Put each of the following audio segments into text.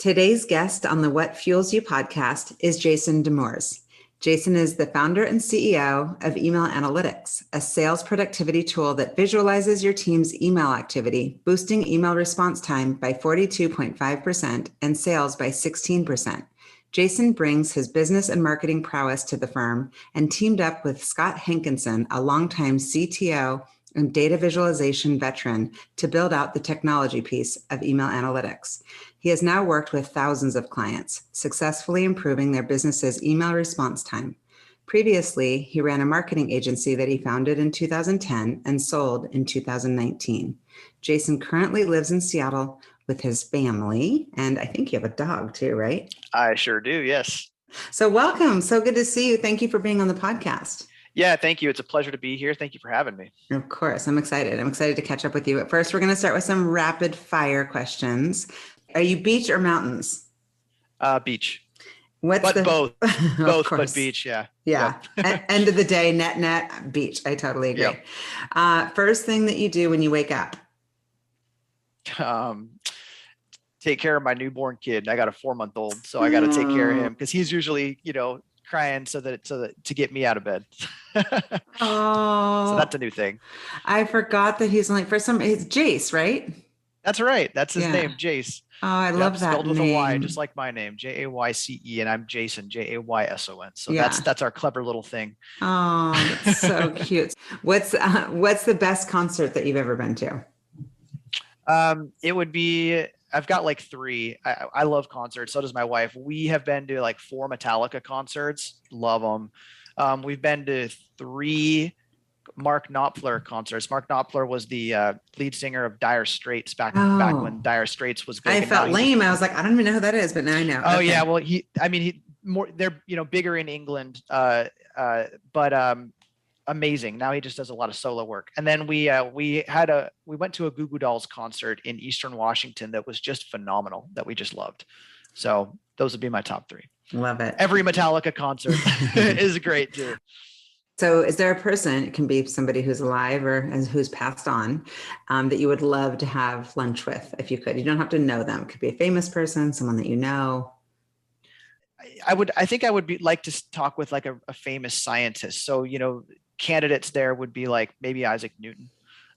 Today's guest on the What Fuels You podcast is Jayson DeMers. Jayson is the founder and CEO of Email Analytics, a sales productivity tool that visualizes your team's email activity, boosting email response time by 42.5% and sales by 16%. Jayson brings his business and marketing prowess to the firm and teamed up with Scott Hankinson, a longtime CTO and data visualization veteran, to build out the technology piece of email analytics. He has now worked with thousands of clients, successfully improving their business's email response time. Previously, he ran a marketing agency that he founded in 2010 and sold in 2019. Jayson currently lives in Seattle with his family, and I think you have a dog too, right? I sure do, yes. So welcome. So good to see you. Thank you for being on the podcast. Yeah, thank you. It's a pleasure to be here. Thank you for having me. Of course. I'm excited. I'm excited to catch up with you. But first, we're going to start with some rapid fire questions. Are you beach or mountains? Beach. Both, but beach. Yeah. Yeah. End of the day, net beach. I totally agree. Yep. First thing that you do when you wake up? Take care of my newborn kid. I got a 4-month-old, so I got to take care of him because he's usually, crying so that to get me out of bed. So that's a new thing. I forgot that he's like, it's Jace, right? That's right. That's his name, Jace. Oh, I love that spelled name. With a Y, just like my name, Jayce, and I'm Jayson, Jayson. So that's our clever little thing. Oh, that's so cute. What's the best concert that you've ever been to? It would be, I've got like 3. I love concerts. So does my wife. We have been to like 4 Metallica concerts. Love them. We've been to 3 Mark Knopfler concerts. Mark Knopfler was the lead singer of Dire Straits back when Dire Straits was big. I felt lame. I was like, I don't even know who that is, but now I know. Oh, okay. Yeah. Well, they're bigger in England, but amazing. Now he just does a lot of solo work. And then we went to a Goo Goo Dolls concert in Eastern Washington that was just phenomenal, that we just loved. So those would be my top 3. Love it. Every Metallica concert is great too. So is there a person, it can be somebody who's alive or who's passed on, that you would love to have lunch with if you could? You don't have to know them. It could be a famous person, someone that you know. I think I would like to talk with like a famous scientist. So, candidates there would be like maybe Isaac Newton.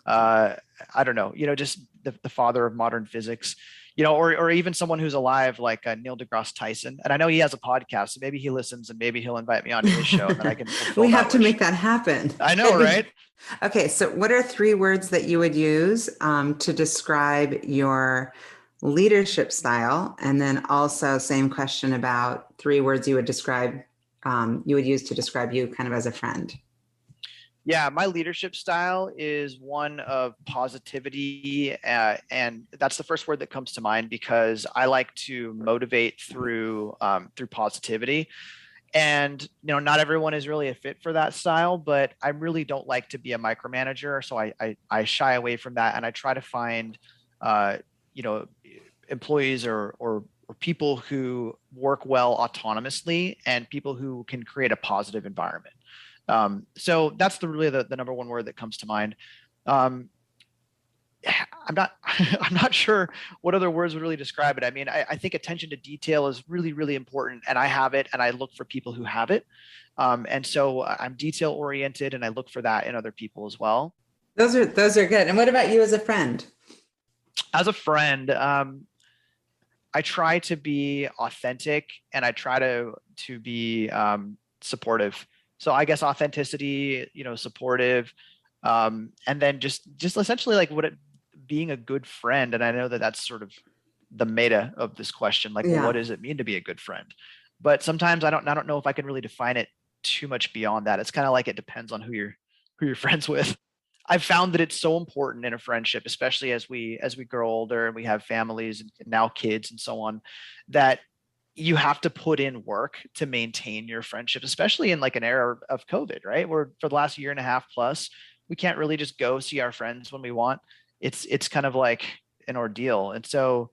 I don't know, just the father of modern physics, or even someone who's alive like Neil deGrasse Tyson. And I know he has a podcast, so maybe he listens and maybe he'll invite me onto his show and then I can. We have to make that happen. I know, right? Okay. So what are 3 words that you would use to describe your leadership style? And then also same question about 3 words you would use to describe you kind of as a friend. Yeah, my leadership style is one of positivity, and that's the first word that comes to mind because I like to motivate through positivity. And not everyone is really a fit for that style, but I really don't like to be a micromanager, so I shy away from that, and I try to find employees or people who work well autonomously and people who can create a positive environment. So that's really the number 1 word that comes to mind. I'm not sure what other words would really describe it. I mean, I think attention to detail is really, really important, and I have it, and I look for people who have it. And so I'm detail oriented, and I look for that in other people as well. Those are good. And what about you as a friend? As a friend, I try to be authentic, and I try to be supportive. So I guess authenticity, supportive, and then just essentially like being a good friend. And I know that that's sort of the meta of this question. Like, well, what does it mean to be a good friend? But sometimes I don't know if I can really define it too much beyond that. It's kind of like it depends on who you're friends with. I've found that it's so important in a friendship, especially as we grow older and we have families and now kids and so on, that you have to put in work to maintain your friendship, especially in like an era of COVID, right? Where for the last 1.5 years plus, we can't really just go see our friends when we want. It's kind of like an ordeal. And so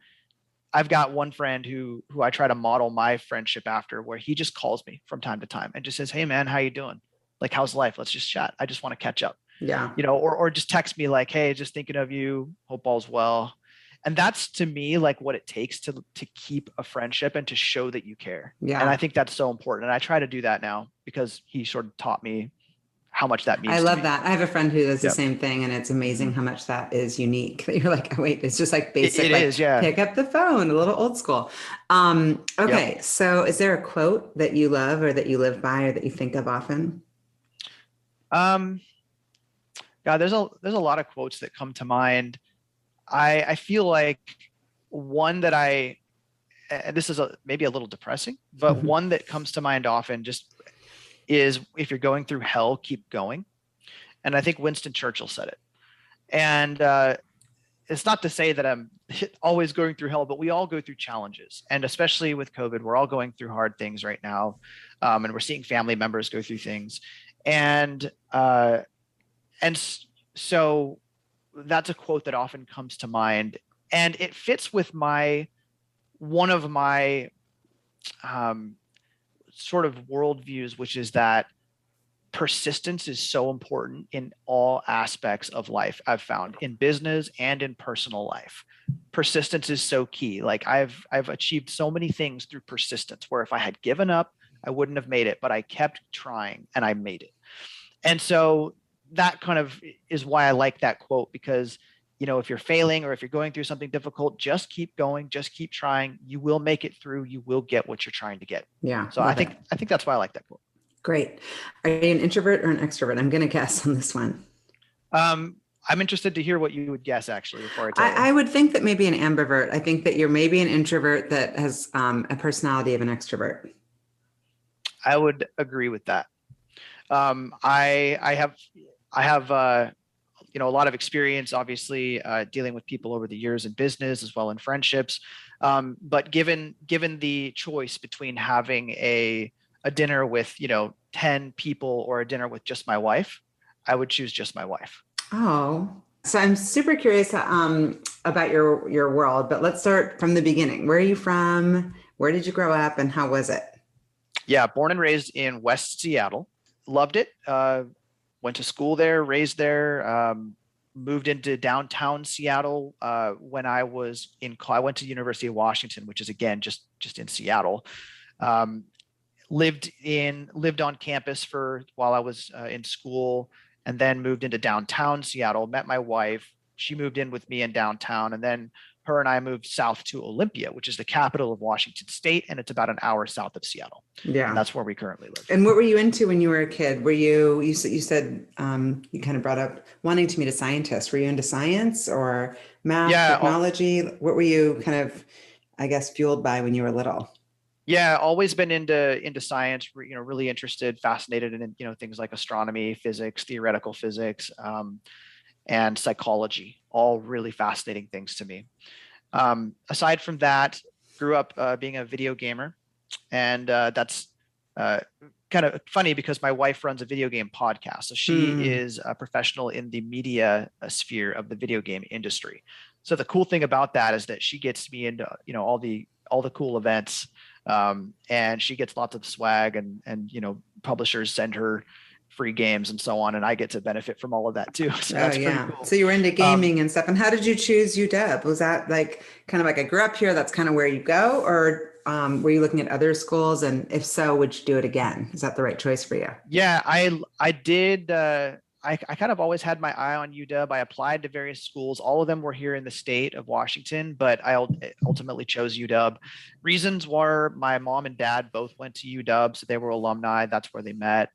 I've got one friend who I try to model my friendship after, where he just calls me from time to time and just says, "Hey man, how you doing? Like, how's life? Let's just chat. I just want to catch up." Yeah. Or just text me like, "Hey, just thinking of you. Hope all's well." And that's to me like what it takes to keep a friendship and to show that you care. Yeah. And I think that's so important. And I try to do that now because he sort of taught me how much that means I to love me. that. I have a friend who does the Yep. same thing, and it's amazing how much that is unique. You're like, oh, wait, it's just like basic, It like is, yeah. pick up the phone, a little old school. Okay, Yep. so is there a quote that you love or that you live by or that you think of often? Yeah, there's a lot of quotes that come to mind. I feel like one that and this is maybe a little depressing, but one that comes to mind often just is, if you're going through hell, keep going. And I think Winston Churchill said it. And it's not to say that I'm always going through hell, but we all go through challenges. And especially with COVID, we're all going through hard things right now. And we're seeing family members go through things. And so that's a quote that often comes to mind. And it fits with one of my sort of worldviews, which is that persistence is so important in all aspects of life. I've found in business and in personal life, persistence is so key. Like I've achieved so many things through persistence, where if I had given up, I wouldn't have made it, but I kept trying and I made it. And so that kind of is why I like that quote, because if you're failing or if you're going through something difficult, just keep going, just keep trying. You will make it through. You will get what you're trying to get. Yeah. So I think that's why I like that quote. Great. Are you an introvert or an extrovert? I'm going to guess on this one. I'm interested to hear what you would guess, actually, before I tell you. I would think that maybe an ambivert. I think that you're maybe an introvert that has a personality of an extrovert. I would agree with that. I have a lot of experience, obviously, dealing with people over the years in business as well in friendships. But given the choice between having a dinner with 10 people or a dinner with just my wife, I would choose just my wife. Oh, so I'm super curious about your world, but let's start from the beginning. Where are you from? Where did you grow up, and how was it? Yeah, born and raised in West Seattle. Loved it. Went to school there, raised there. Moved into downtown Seattle when I was I went to University of Washington, which is again just in Seattle. Lived on campus while I was in school, and then moved into downtown Seattle. Met my wife. She moved in with me in downtown, and then her and I moved south to Olympia, which is the capital of Washington State, and it's about an hour south of Seattle. Yeah, and that's where we currently live. And what were you into when you were a kid? Were you said you kind of brought up wanting to meet a scientist. Were you into science or math, technology? What were you kind of, I guess, fueled by when you were little? Yeah, always been into science. Really interested, fascinated in things like astronomy, physics, theoretical physics, and psychology. All really fascinating things to me. Aside from that, grew up being a video gamer, and that's kind of funny because my wife runs a video game podcast. So she is a professional in the media sphere of the video game industry. So the cool thing about that is that she gets me into all the cool events, and she gets lots of swag, and publishers send her free games and so on, and I get to benefit from all of that too. So that's pretty cool. So you were into gaming and stuff. And how did you choose UW? Was that like kind of like I grew up here, that's kind of where you go, or were you looking at other schools? And if so, would you do it again? Is that the right choice for you? Yeah, I did. I kind of always had my eye on UW. I applied to various schools. All of them were here in the state of Washington, but I ultimately chose UW. Reasons were my mom and dad both went to UW, so they were alumni. That's where they met.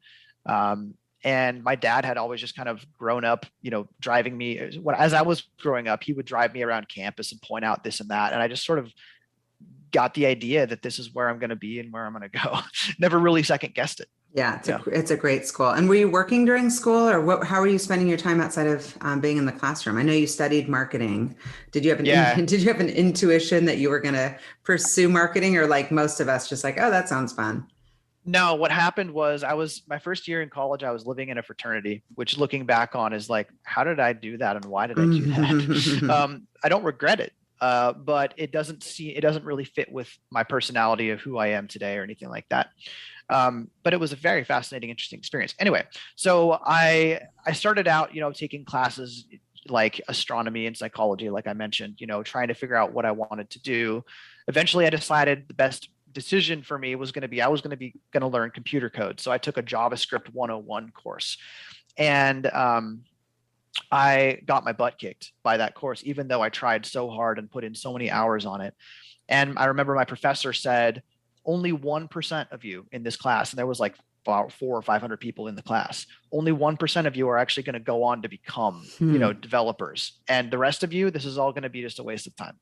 And my dad had always just kind of grown up, driving me. As I was growing up, he would drive me around campus and point out this and that. And I just sort of got the idea that this is where I'm going to be and where I'm going to go. Never really second guessed it. Yeah, it's a great school. And were you working during school, or how were you spending your time outside of being in the classroom? I know you studied marketing. Did you have an intuition that you were going to pursue marketing, or like most of us, just like, oh, that sounds fun? No, what happened was my first year in college, I was living in a fraternity, which looking back on is like, how did I do that? And why did I do that? I don't regret it. But it doesn't really fit with my personality of who I am today or anything like that. But it was a very fascinating, interesting experience. Anyway, so I started out, taking classes, like astronomy and psychology, like I mentioned, trying to figure out what I wanted to do. Eventually I decided the best decision for me was going to be, I was going to learn computer code. So I took a JavaScript 101 course, and I got my butt kicked by that course, even though I tried so hard and put in so many hours on it. And I remember my professor said, only 1% of you in this class, and there was like about 400 or 500 people in the class, only 1% of you are actually going to go on to become, developers. And the rest of you, this is all going to be just a waste of time.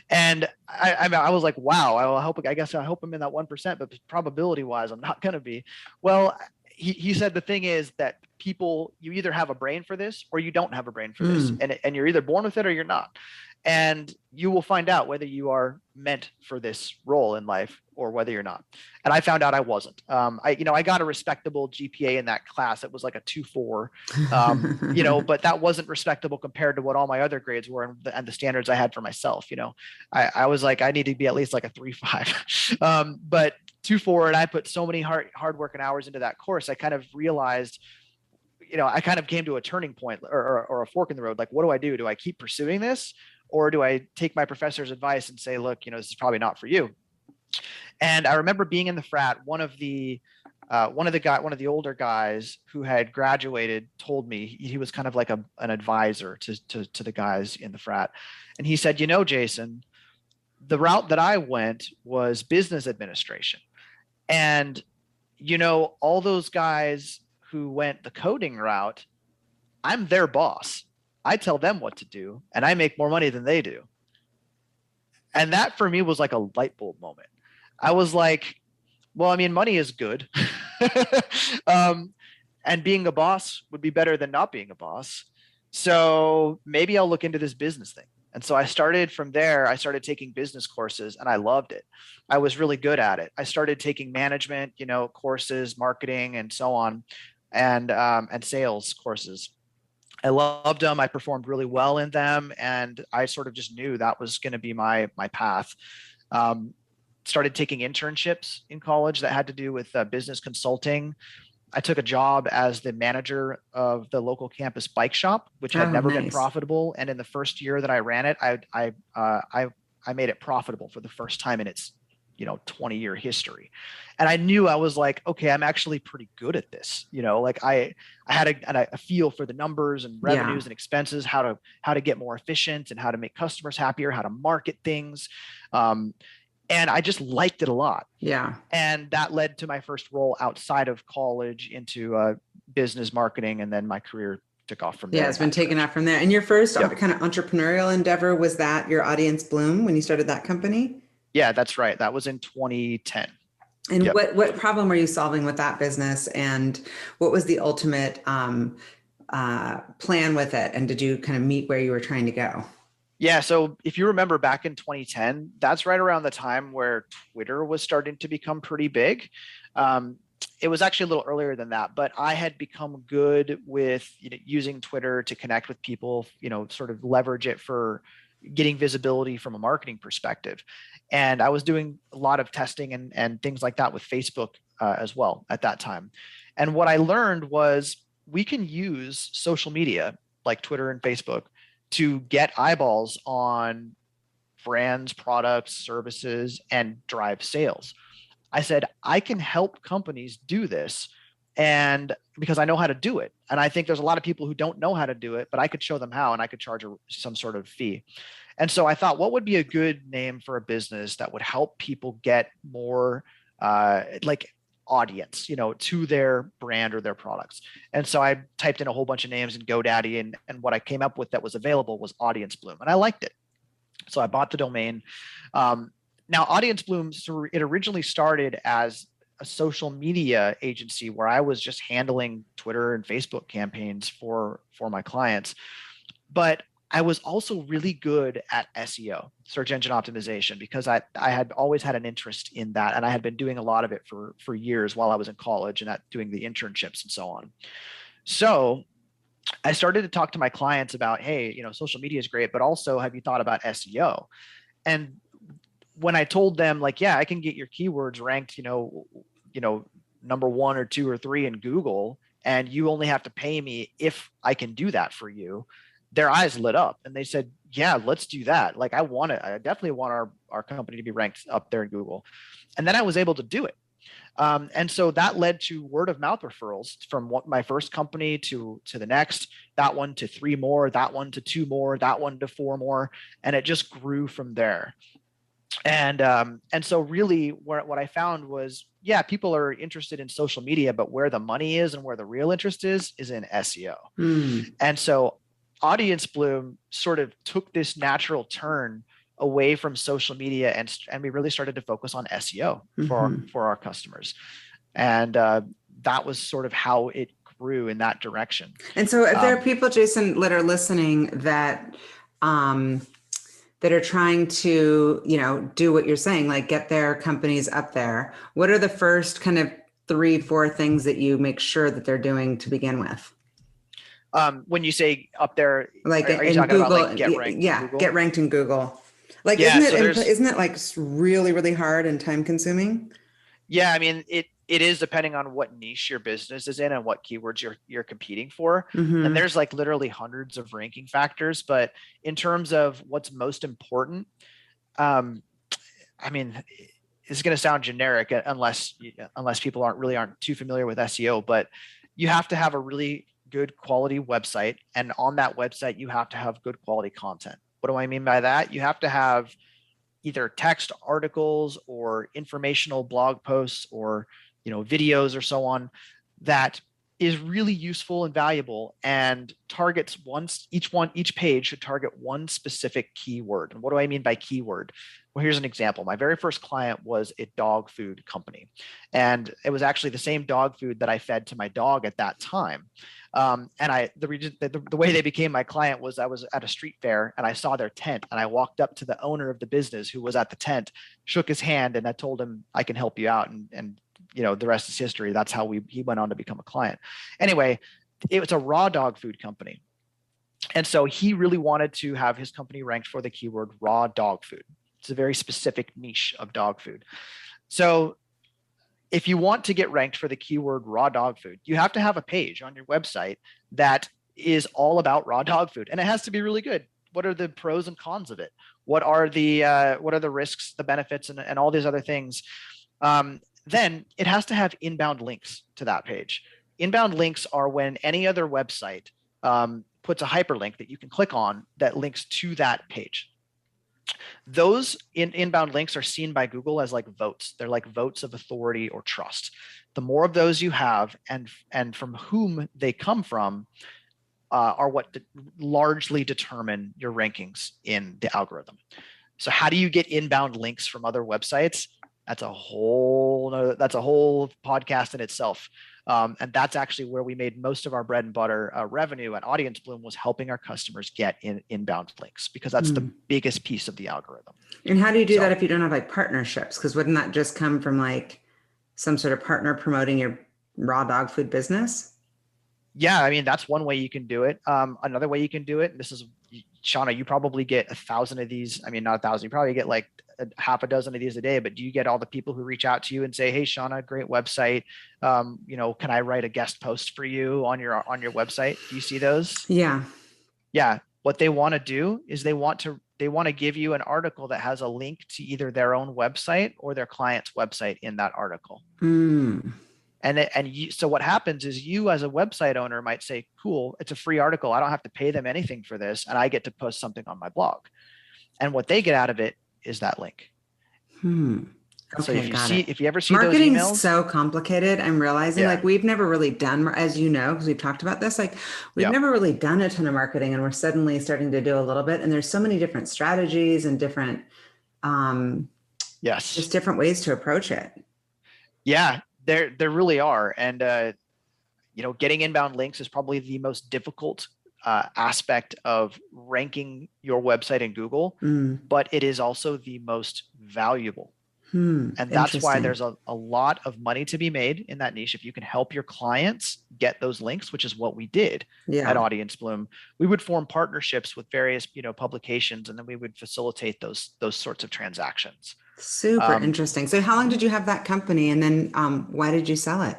And I was like, wow, I guess I hope I'm in that 1%, but probability wise, I'm not going to be. Well, he said the thing is that people, you either have a brain for this or you don't have a brain for this. And you're either born with it or you're not. And you will find out whether you are meant for this role in life or whether you're not. And I found out I wasn't. I got a respectable GPA in that class. It was like a 2.4, but that wasn't respectable compared to what all my other grades were and the standards I had for myself. I was like, I need to be at least like a 3.5. But 2.4, and I put so many hard work and hours into that course. I kind of realized, I kind of came to a turning point or a fork in the road. Like, what do I do? Do I keep pursuing this? Or do I take my professor's advice and say, look, this is probably not for you? And I remember being in the frat, one of the older guys who had graduated told me, he was kind of like an advisor to the guys in the frat. And he said, Jayson, the route that I went was business administration. And, all those guys who went the coding route, I'm their boss. I tell them what to do, and I make more money than they do. And that for me was like a light bulb moment. I was like, well, I mean, money is good. And being a boss would be better than not being a boss. So maybe I'll look into this business thing. And so I started from there. I started taking business courses and I loved it. I was really good at it. I started taking management, courses, marketing, and so on, and sales courses. I loved them. I performed really well in them. And I sort of just knew that was going to be my path. Started taking internships in college that had to do with business consulting. I took a job as the manager of the local campus bike shop, which had never been profitable. And in the first year that I ran it, I made it profitable for the first time in its 20-year history. And I knew, I was like, okay, I'm actually pretty good at this. Like I had a feel for the numbers and revenues and expenses, how to get more efficient and how to make customers happier, how to market things. And I just liked it a lot. Yeah. And that led to my first role outside of college into business marketing. And then my career took off from there. Yeah, it's been taken off from there. And your first kind of entrepreneurial endeavor, was that your Audience Bloom when you started that company? Yeah, that's right. That was in 2010. And what problem were you solving with that business? And what was the ultimate plan with it? And did you kind of meet where you were trying to go? Yeah. So if you remember back in 2010, that's right around the time where Twitter was starting to become pretty big. It was actually a little earlier than that, but I had become good with using Twitter to connect with people, sort of leverage it for getting visibility from a marketing perspective. And I was doing a lot of testing and things like that with Facebook as well at that time. And what I learned was we can use social media like Twitter and Facebook to get eyeballs on brands, products, services, and drive sales. I said, I can help companies do this, and because I know how to do it. And I think there's a lot of people who don't know how to do it, but I could show them how, and I could charge some sort of fee. And so I thought, what would be a good name for a business that would help people get more audience, to their brand or their products? And so I typed in a whole bunch of names in GoDaddy, and what I came up with that was available was Audience Bloom, and I liked it. So I bought the domain. Now, Audience Bloom, so it originally started as a social media agency where I was just handling Twitter and Facebook campaigns for my clients. But I was also really good at SEO, search engine optimization, because I had always had an interest in that. And I had been doing a lot of it for years while I was in college and doing the internships and so on. So I started to talk to my clients about, hey, social media is great, but also have you thought about SEO? And when I told them, like, yeah, I can get your keywords ranked, number 1 or 2 or 3 in Google, and you only have to pay me if I can do that for you, their eyes lit up and they said, yeah, let's do that. Like I definitely want our company to be ranked up there in Google. And then I was able to do it. And so that led to word of mouth referrals from my first company to the next, that one to 3 more, that one to 2 more, that one to 4 more. And it just grew from there. And so really what I found was, yeah, people are interested in social media, but where the money is and where the real interest is in SEO. And so Audience Bloom sort of took this natural turn away from social media, and we really started to focus on SEO for our customers. And that was sort of how it grew in that direction. And so if there are people, Jayson, that are listening that are trying to, do what you're saying, like get their companies up there, what are the first kind of 3-4 things that you make sure that they're doing to begin with? When you say up there, like are you in talking Google, about like get ranked? Yeah, Google? Get ranked in Google. Like, yeah, isn't it like really, really hard and time consuming? Yeah, I mean, it is depending on what niche your business is in and what keywords you're competing for. And there's like literally hundreds of ranking factors. But in terms of what's most important, I mean, it's going to sound generic unless people aren't too familiar with SEO, but you have to have a really good quality website. And on that website, you have to have good quality content. What do I mean by that? You have to have either text articles or informational blog posts or videos or so on that is really useful and valuable and targets each page should target one specific keyword. And what do I mean by keyword? Well, here's an example. My very first client was a dog food company, and it was actually the same dog food that I fed to my dog at that time. And the way they became my client was I was at a street fair and I saw their tent, and I walked up to the owner of the business who was at the tent, shook his hand, and I told him I can help you out. And the rest is history. That's how he went on to become a client. Anyway, it was a raw dog food company. And so he really wanted to have his company ranked for the keyword raw dog food. It's a very specific niche of dog food. So if you want to get ranked for the keyword raw dog food, you have to have a page on your website that is all about raw dog food, and it has to be really good. What are the pros and cons of it? What are the risks, the benefits, and all these other things? Then it has to have inbound links to that page. Inbound links are when any other website puts a hyperlink that you can click on that links to that page. Those inbound links are seen by Google as like votes. They're like votes of authority or trust. The more of those you have and from whom they come from are what largely determine your rankings in the algorithm. So how do you get inbound links from other websites? That's a whole podcast in itself. And that's actually where we made most of our bread and butter revenue at Audience Bloom, was helping our customers get inbound links, because that's the biggest piece of the algorithm. And how do you do that if you don't have like partnerships? Because wouldn't that just come from like some sort of partner promoting your raw dog food business? Yeah, I mean, that's one way you can do it. Another way you can do it, and this is, Shauna, you probably get 1,000 of these. I mean, not 1,000, you probably get like half a dozen of these a day, but do you get all the people who reach out to you and say, hey, Shauna, great website. Can I write a guest post for you on your website? Do you see those? Yeah. Yeah. What they want to do is they want to give you an article that has a link to either their own website or their client's website in that article. So what happens is, you as a website owner might say, cool, it's a free article, I don't have to pay them anything for this, and I get to post something on my blog. And what they get out of it is that link. Okay, so if you ever see marketing those emails, is so complicated. I'm realizing like we've never really done, as you know, because we've talked about this, like we've never really done a ton of marketing, and we're suddenly starting to do a little bit. And there's so many different strategies and different, just different ways to approach it. Yeah, there really are. And, getting inbound links is probably the most difficult aspect of ranking your website in Google, but it is also the most valuable. And that's why there's a lot of money to be made in that niche. If you can help your clients get those links, which is what we did at Audience Bloom, we would form partnerships with various, publications, and then we would facilitate those sorts of transactions. Super interesting. So how long did you have that company, and then why did you sell it?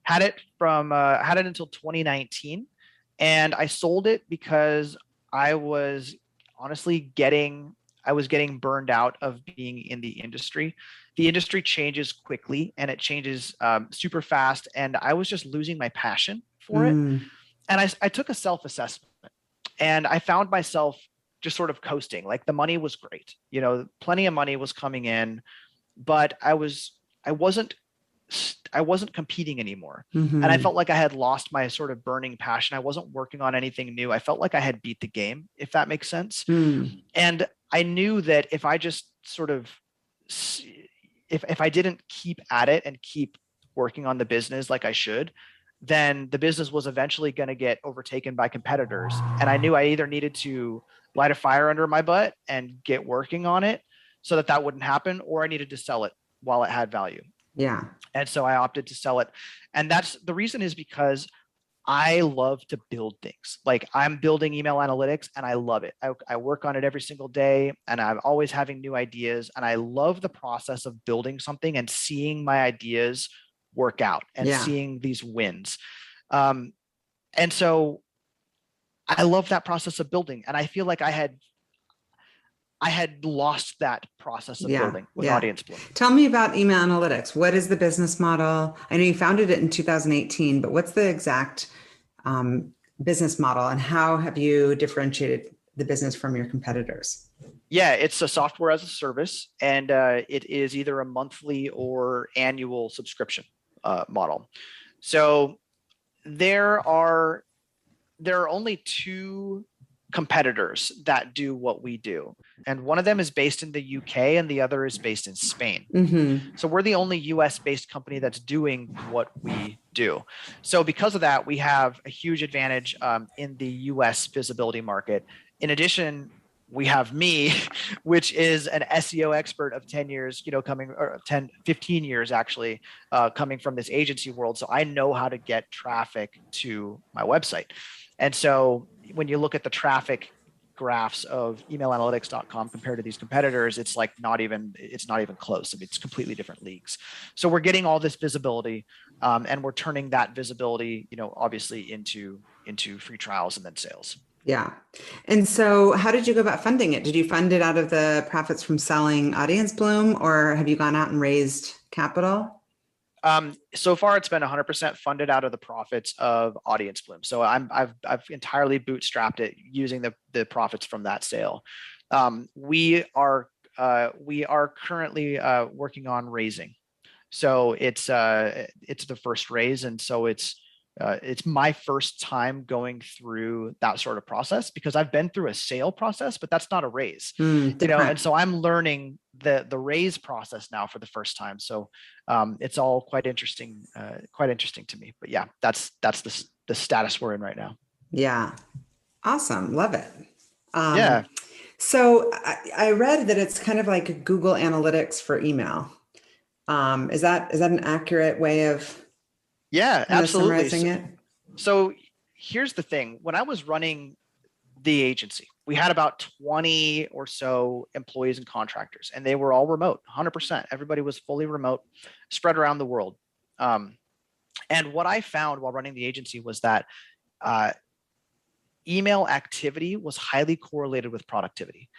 Had it until 2019. And I sold it because I was honestly I was getting burned out of being in the industry. The industry changes quickly and it changes super fast. And I was just losing my passion for it. Mm, And I took a self-assessment and I found myself just sort of coasting. Like the money was great, plenty of money was coming in, but I wasn't I wasn't competing anymore. And I mhm. felt like I had lost my sort of burning passion. I wasn't working on anything new. I felt like I had beat the game, if that makes sense. Mm, And I knew that if I just sort of if I didn't keep at it and keep working on the business like I should, then the business was eventually going to get overtaken by competitors. And I knew I either needed to light a fire under my butt and get working on it so that that wouldn't happen, or I needed to sell it while it had value. yeah. And so I opted to sell it. And that's the reason is because I love to build things. Like I'm building email analytics and I love it. I work on it every single day and I'm always having new ideas. And I love the process of building something and seeing my ideas work out and Yeah. seeing these wins. And so I love that process of building. And I feel like I had lost that process of Yeah. building with Yeah. Audience Bloom. Tell me about email analytics. What is the business model? I know you founded it in 2018, but what's the exact business model and how have you differentiated the business from your competitors? Yeah, it's a software as a service, and it is either a monthly or annual subscription model. So there are only two competitors that do what we do, and one of them is based in the UK, and the other is based in Spain. Mm-hmm. So we're the only US based company that's doing what we do. So because of that, we have a huge advantage in the US visibility market. In addition, we have me, which is an SEO expert of 10 years, coming, or 10, 15 years actually, coming from this agency world. So I know how to get traffic to my website. And so when you look at the traffic graphs of emailanalytics.com compared to these competitors, it's not even close. I mean, it's completely different leagues. So we're getting all this visibility, and we're turning that visibility, obviously into free trials and then sales. Yeah. And so how did you go about funding it? Did you fund it out of the profits from selling Audience Bloom, or have you gone out and raised capital? So far, it's been 100% funded out of the profits of Audience Bloom. So I've entirely bootstrapped it using the profits from that sale. We are currently working on raising. So it's the first raise, and so it's my first time going through that sort of process, because I've been through a sale process, but that's not a raise, and so I'm learning the raise process now for the first time. So it's all quite interesting to me. But yeah, that's the status we're in right now. Yeah. Awesome. Love it. Yeah. So I read that it's kind of like Google Analytics for email. Is that an accurate way of Absolutely. summarizing it? So here's the thing. When I was running the agency, we had about 20 or so employees and contractors, and they were all remote, 100%. Everybody was fully remote, spread around the world. And what I found while running the agency was that email activity was highly correlated with productivity.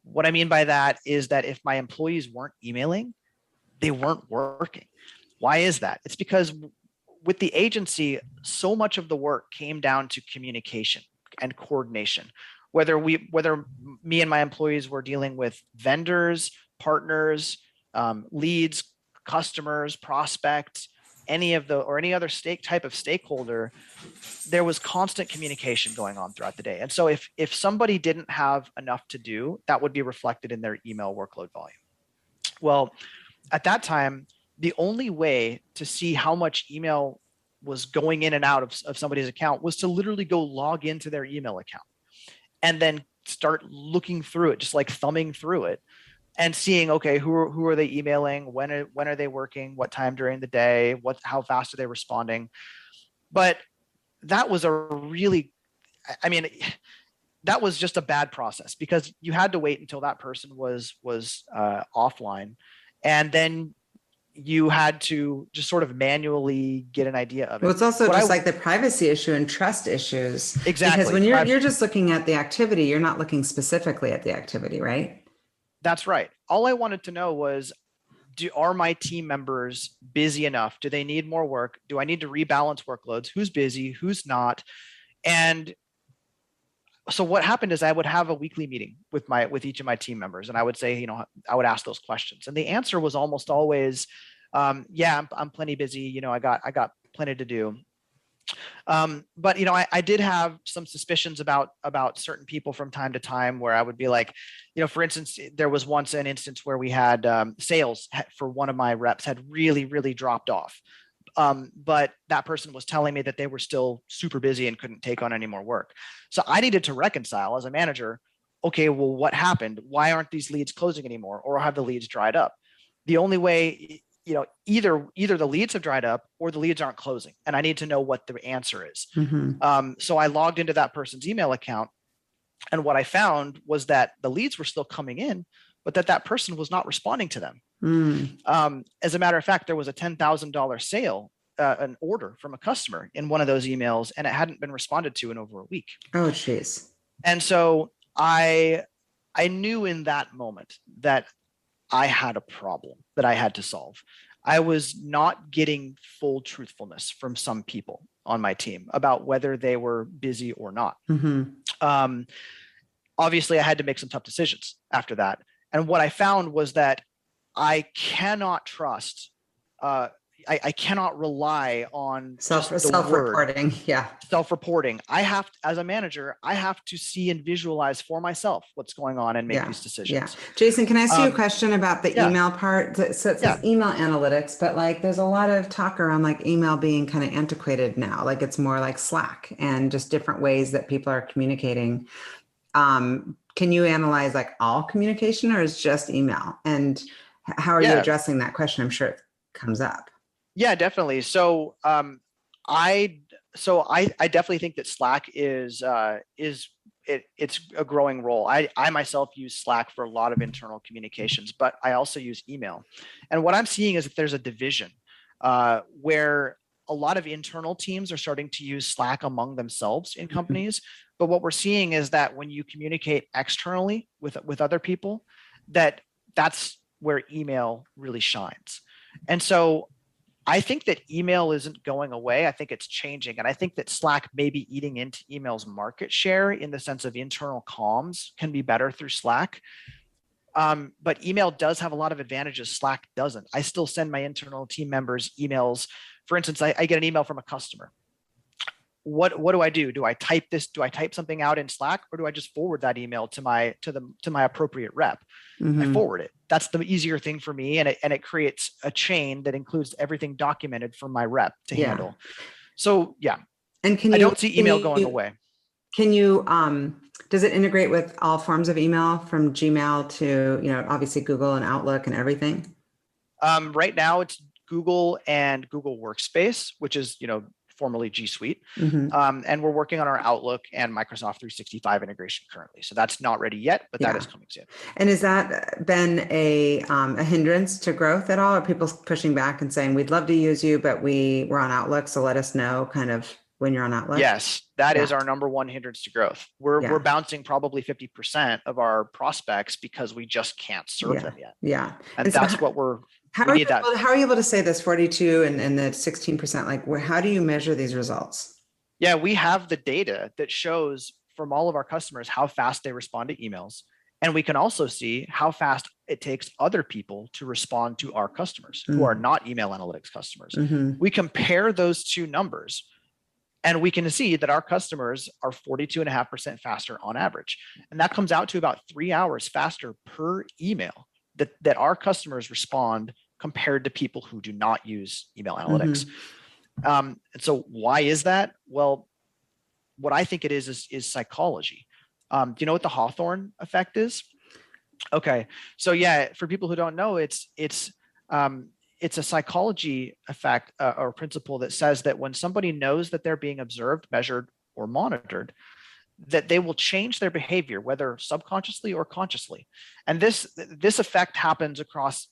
What I mean by that is that if my employees weren't emailing, they weren't working. Why is that? It's because with the agency, so much of the work came down to communication and coordination. Whether me and my employees were dealing with vendors, partners, leads, customers, prospects, any other type of stakeholder, there was constant communication going on throughout the day. And so if somebody didn't have enough to do, that would be reflected in their email workload volume. Well, at that time, the only way to see how much email was going in and out of somebody's account was to literally go log into their email account and then start looking through it, just like thumbing through it and seeing, okay, who are they emailing? When are they working? What time during the day? How fast are they responding? But that was that was just a bad process, because you had to wait until that person was offline, and then you had to just sort of manually get an idea of it. Well, it's also just like the privacy issue and trust issues. Exactly. Because when you're just looking at the activity, you're not looking specifically at the activity, right? That's right. All I wanted to know was, are my team members busy enough? Do they need more work? Do I need to rebalance workloads? Who's busy? Who's not? And so what happened is I would have a weekly meeting with each of my team members, and I would say, I would ask those questions, and the answer was almost always, yeah, I'm plenty busy. I got plenty to do. But I did have some suspicions about certain people from time to time, where I would be like, for instance, there was once an instance where we had sales for one of my reps had really, really dropped off. But that person was telling me that they were still super busy and couldn't take on any more work. So I needed to reconcile as a manager. Okay, well, what happened? Why aren't these leads closing anymore? Or have the leads dried up? The only way, either the leads have dried up or the leads aren't closing. And I need to know what the answer is. Mm-hmm. So I logged into that person's email account. And what I found was that the leads were still coming in, but that person was not responding to them. As a matter of fact, there was a $10,000 sale, an order from a customer in one of those emails, and it hadn't been responded to in over a week. Oh, jeez. And so I knew in that moment that I had a problem that I had to solve. I was not getting full truthfulness from some people on my team about whether they were busy or not. Mm-hmm. Obviously, I had to make some tough decisions after that. And what I found was that I cannot trust, I cannot rely on self-reporting. Yeah. Self-reporting. I have to, as a manager, I have to see and visualize for myself what's going on and make these decisions. Yeah. Jayson, can I ask you a question about the email part? So it says email analytics, but like there's a lot of talk around like email being kind of antiquated now. Like it's more like Slack and just different ways that people are communicating. Can you analyze like all communication, or is just email? And how are you addressing that question? I'm sure it comes up. Yeah, definitely. So I definitely think that Slack it's a growing role. I myself use Slack for a lot of internal communications, but I also use email. And what I'm seeing is that there's a division where a lot of internal teams are starting to use Slack among themselves in companies. But what we're seeing is that when you communicate externally with other people, that's where email really shines. And so I think that email isn't going away. I think it's changing. And I think that Slack may be eating into email's market share in the sense of internal comms can be better through Slack. But email does have a lot of advantages Slack doesn't. I still send my internal team members emails. For instance, I get an email from a customer. What do I do? Do I type this? Do I type something out in Slack, or do I just forward that email to my appropriate rep? Mm-hmm. I forward it. That's the easier thing for me, and it creates a chain that includes everything documented for my rep to handle. So and I don't see email going away. Can you does it integrate with all forms of email from Gmail to obviously Google and Outlook and everything? Right now it's Google and Google Workspace, which is formerly G Suite. Mm-hmm. And we're working on our Outlook and Microsoft 365 integration currently. So that's not ready yet, but that is coming soon. And has that been a hindrance to growth at all? Are people pushing back and saying, we'd love to use you, but we're on Outlook, so let us know kind of when you're on Outlook? Yes, that is our number one hindrance to growth. We're bouncing probably 50% of our prospects because we just can't serve them yet. Yeah. And so that's what we're... How are you able to say this 42 and the 16%? Like, how do you measure these results? Yeah, we have the data that shows from all of our customers how fast they respond to emails. And we can also see how fast it takes other people to respond to our customers who are not email analytics customers. Mm-hmm. We compare those two numbers and we can see that our customers are 42.5% faster on average. And that comes out to about 3 hours faster per email that our customers respond compared to people who do not use email analytics. And so why is that? Well, what I think it is psychology. Do you know what the Hawthorne effect is? Okay. So for people who don't know, it's a psychology effect or principle that says that when somebody knows that they're being observed, measured, or monitored, that they will change their behavior, whether subconsciously or consciously. And this effect happens across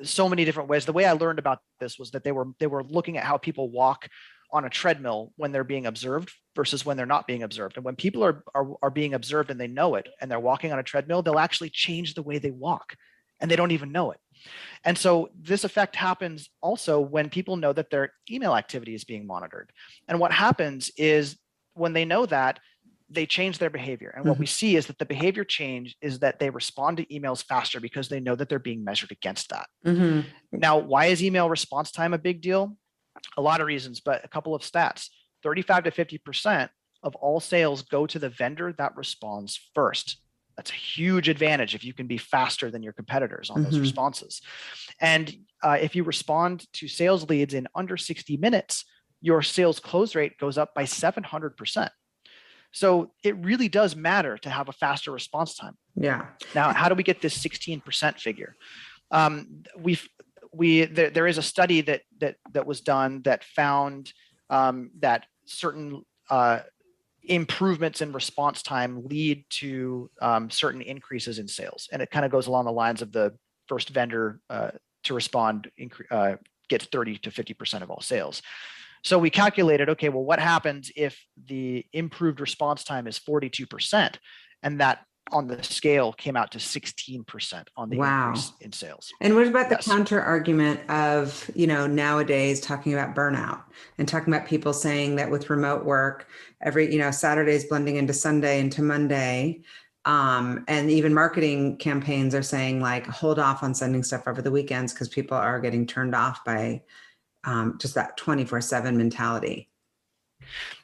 so many different ways. The way I learned about this was that they were looking at how people walk on a treadmill when they're being observed versus when they're not being observed. And when people are being observed and they know it, and they're walking on a treadmill, they'll actually change the way they walk, and they don't even know it. And so this effect happens also when people know that their email activity is being monitored. And what happens is when they know that, they change their behavior. And what we see is that the behavior change is that they respond to emails faster because they know that they're being measured against that. Now, why is email response time a big deal? A lot of reasons, but a couple of stats. 35 to 50% of all sales go to the vendor that responds first. That's a huge advantage if you can be faster than your competitors on those responses. And if you respond to sales leads in under 60 minutes, your sales close rate goes up by 700%. So it really does matter to have a faster response time. Yeah. Now, how do we get this 16% figure? There is a study that was done that found that certain improvements in response time lead to certain increases in sales, and it kind of goes along the lines of the first vendor to respond gets 30 to 50% of all sales. So we calculated, okay, well, what happens if the improved response time is 42%, and that on the scale came out to 16% on the increase in sales. And what about the counter argument of, nowadays talking about burnout and talking about people saying that with remote work, every, Saturday's blending into Sunday into Monday. And even marketing campaigns are saying like, hold off on sending stuff over the weekends because people are getting turned off by just that 24/7 mentality.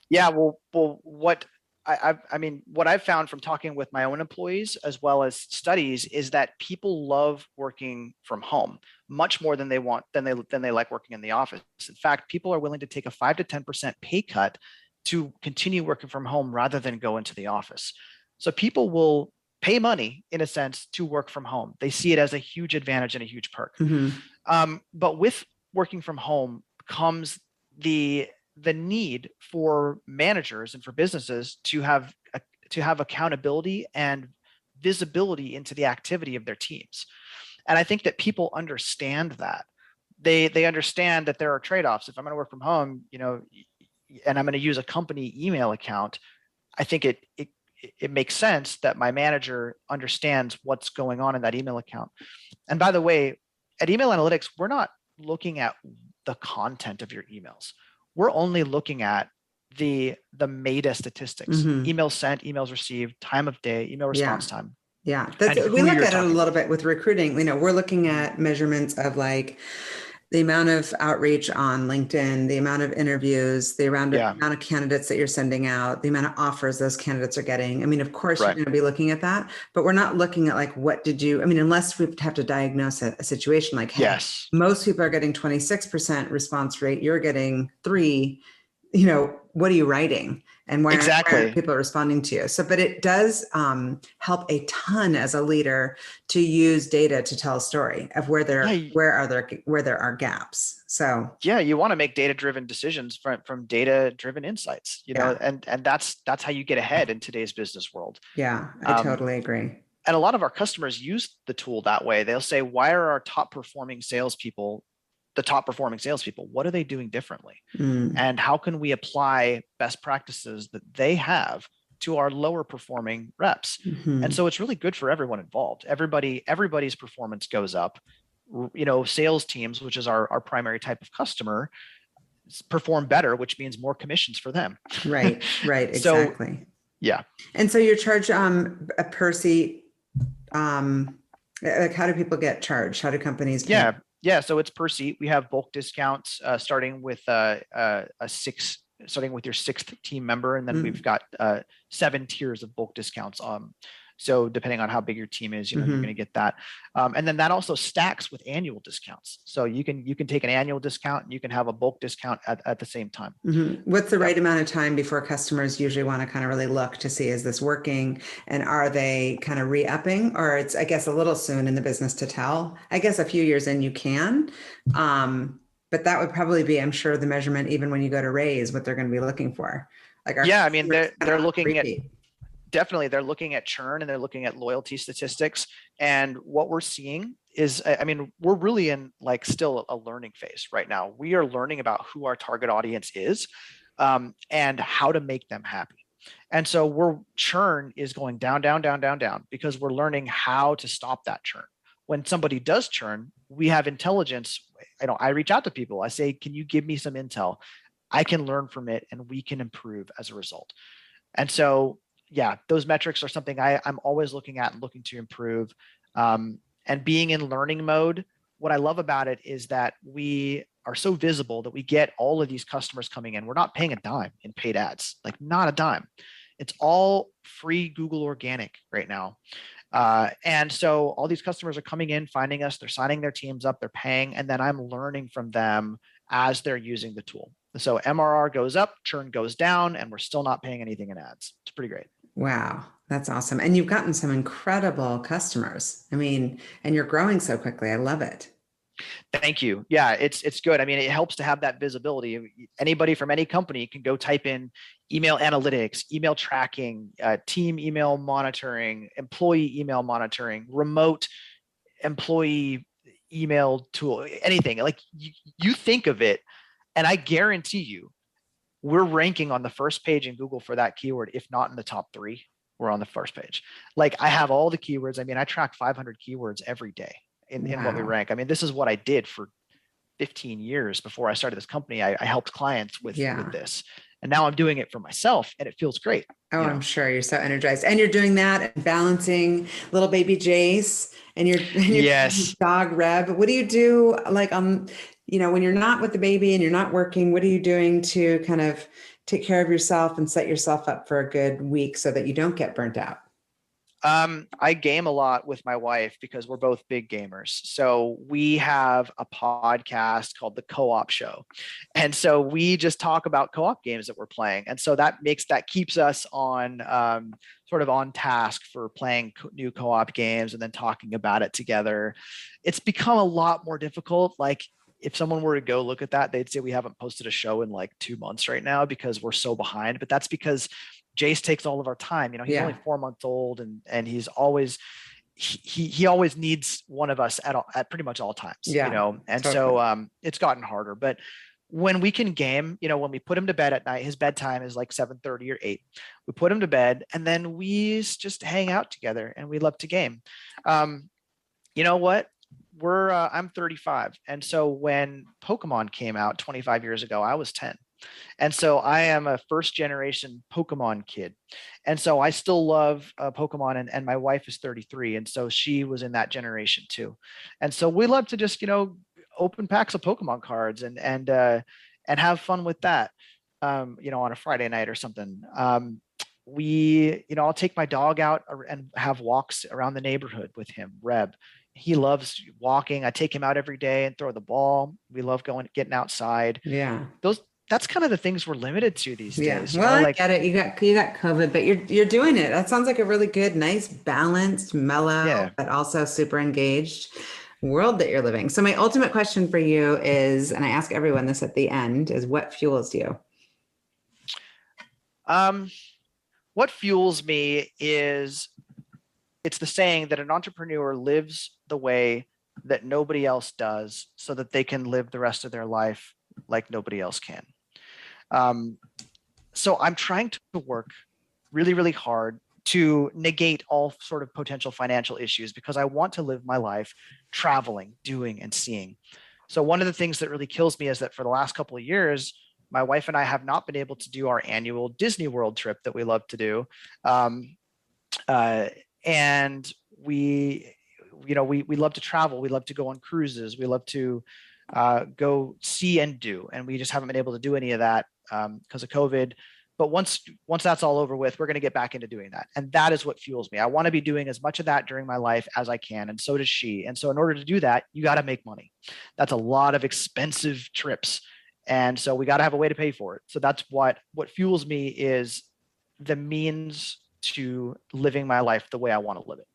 Yeah, well, what I've found from talking with my own employees as well as studies is that people love working from home much more than they like working in the office. In fact, people are willing to take a 5 to 10% pay cut to continue working from home rather than go into the office. So people will pay money, in a sense, to work from home. They see it as a huge advantage and a huge perk. But with working from home comes the need for managers and for businesses to have accountability and visibility into the activity of their teams. And I think that people understand that. They understand that there are trade-offs. If I'm going to work from home, and I'm going to use a company email account, I think it makes sense that my manager understands what's going on in that email account. And by the way, at Email Analytics, we're not looking at the content of your emails. We're only looking at the meta statistics: emails sent, emails received, time of day, email response time. Yeah, we look at it a little bit with recruiting. We're looking at measurements of like the amount of outreach on LinkedIn, the amount of interviews, the amount of candidates that you're sending out, the amount of offers those candidates are getting. Of course, you're going to be looking at that, but we're not looking at like, what did you, unless we have to diagnose a situation like, hey, most people are getting 26% response rate, you're getting 3%, what are you writing? And why aren't people responding to you? So, but it does help a ton as a leader to use data to tell a story of where there are gaps. So you want to make data-driven decisions from data-driven insights, and that's how you get ahead in today's business world. Yeah, I totally agree. And a lot of our customers use the tool that way. They'll say, why are our top performing salespeople the top performing salespeople? What are they doing differently? And how can we apply best practices that they have to our lower performing reps? And so it's really good for everyone involved. Everybody's performance goes up. Sales teams, which is our primary type of customer, perform better, which means more commissions for them. Right, exactly. So, yeah. And so you're charged a per seat. Like, how do people get charged? How do companies pay? Yeah, so it's per seat. We have bulk discounts starting with starting with your 6th team member, and then we've got 7 tiers of bulk discounts. So depending on how big your team is, you're going to get that, and then that also stacks with annual discounts. So you can take an annual discount, and you can have a bulk discount at the same time. What's the right amount of time before customers usually want to kind of really look to see, is this working, and are they kind of re-upping, or it's, I guess, a little soon in the business to tell? I guess a few years in you can, but that would probably be, I'm sure, the measurement even when you go to raise, what they're going to be looking for. Like, they're looking at. Definitely, they're looking at churn and they're looking at loyalty statistics. And what we're seeing I mean, we're really in like still a learning phase right now. We are learning about who our target audience is, and how to make them happy. And so churn is going down, down, down, down, down, because we're learning how to stop that churn. When somebody does churn, we have intelligence. I reach out to people. I say, can you give me some intel? I can learn from it and we can improve as a result. And so, yeah, those metrics are something I'm always looking at and looking to improve. And being in learning mode, what I love about it is that we are so visible that we get all of these customers coming in. We're not paying a dime in paid ads, like not a dime. It's all free Google organic right now. And so all these customers are coming in, finding us, they're signing their teams up, they're paying, and then I'm learning from them as they're using the tool. So MRR goes up, churn goes down, and we're still not paying anything in ads. It's pretty great. Wow, that's awesome. And you've gotten some incredible customers. I mean, and you're growing so quickly. I love it. Thank you. Yeah, it's good. I mean, it helps to have that visibility. Anybody from any company can go type in email analytics, email tracking, team email monitoring, employee email monitoring, remote employee email tool, anything. Like you think of it, and I guarantee you, we're ranking on the first page in Google for that keyword. If not in the top 3, we're on the first page. Like I have all the keywords. I mean, I track 500 keywords every day in what we rank. I mean, this is what I did for 15 years before I started this company. I helped clients with this, and now I'm doing it for myself, and it feels great. Oh, I'm sure you're so energized, and you're doing that and balancing little baby Jace and your yes dog Reb. What do you do like when you're not with the baby and you're not working? What are you doing to kind of take care of yourself and set yourself up for a good week so that you don't get burnt out? I game a lot with my wife because we're both big gamers. So we have a podcast called The Co-op Show. And so we just talk about co-op games that we're playing. And so that keeps us on sort of on task for playing new co-op games and then talking about it together. It's become a lot more difficult. Like if someone were to go look at that, they'd say we haven't posted a show in like 2 months right now because we're so behind. But that's because Jace takes all of our time. He's only 4 months old, and he's always he always needs one of us at pretty much all times. And totally. So it's gotten harder. But when we can game, when we put him to bed at night, his bedtime is like 7:30 or 8. We put him to bed, and then we just hang out together, and we love to game. You know what? I'm 35, and so when Pokemon came out 25 years ago, I was 10. And so I am a first generation Pokemon kid. And so I still love Pokemon, and my wife is 33. And so she was in that generation too. And so we love to just, open packs of Pokemon cards and have fun with that, on a Friday night or something. I'll take my dog out and have walks around the neighborhood with him, Reb. He loves walking. I take him out every day and throw the ball. We love getting outside. Yeah. That's kind of the things we're limited to these days. Well, I get it. You got COVID, but you're doing it. That sounds like a really good, nice, balanced, mellow, but also super engaged world that you're living. So my ultimate question for you is, and I ask everyone this at the end, is what fuels you? What fuels me is, it's the saying that an entrepreneur lives the way that nobody else does so that they can live the rest of their life like nobody else can. So I'm trying to work really, really hard to negate all sort of potential financial issues because I want to live my life traveling, doing, and seeing. So one of the things that really kills me is that for the last couple of years, my wife and I have not been able to do our annual Disney World trip that we love to do. And we love to travel. We love to go on cruises. We love to go see and do, and we just haven't been able to do any of that because of COVID. But once that's all over with, we're going to get back into doing that. And that is what fuels me. I want to be doing as much of that during my life as I can. And so does she. And so in order to do that, you got to make money. That's a lot of expensive trips. And so we got to have a way to pay for it. So that's what fuels me, is the means to living my life the way I want to live it.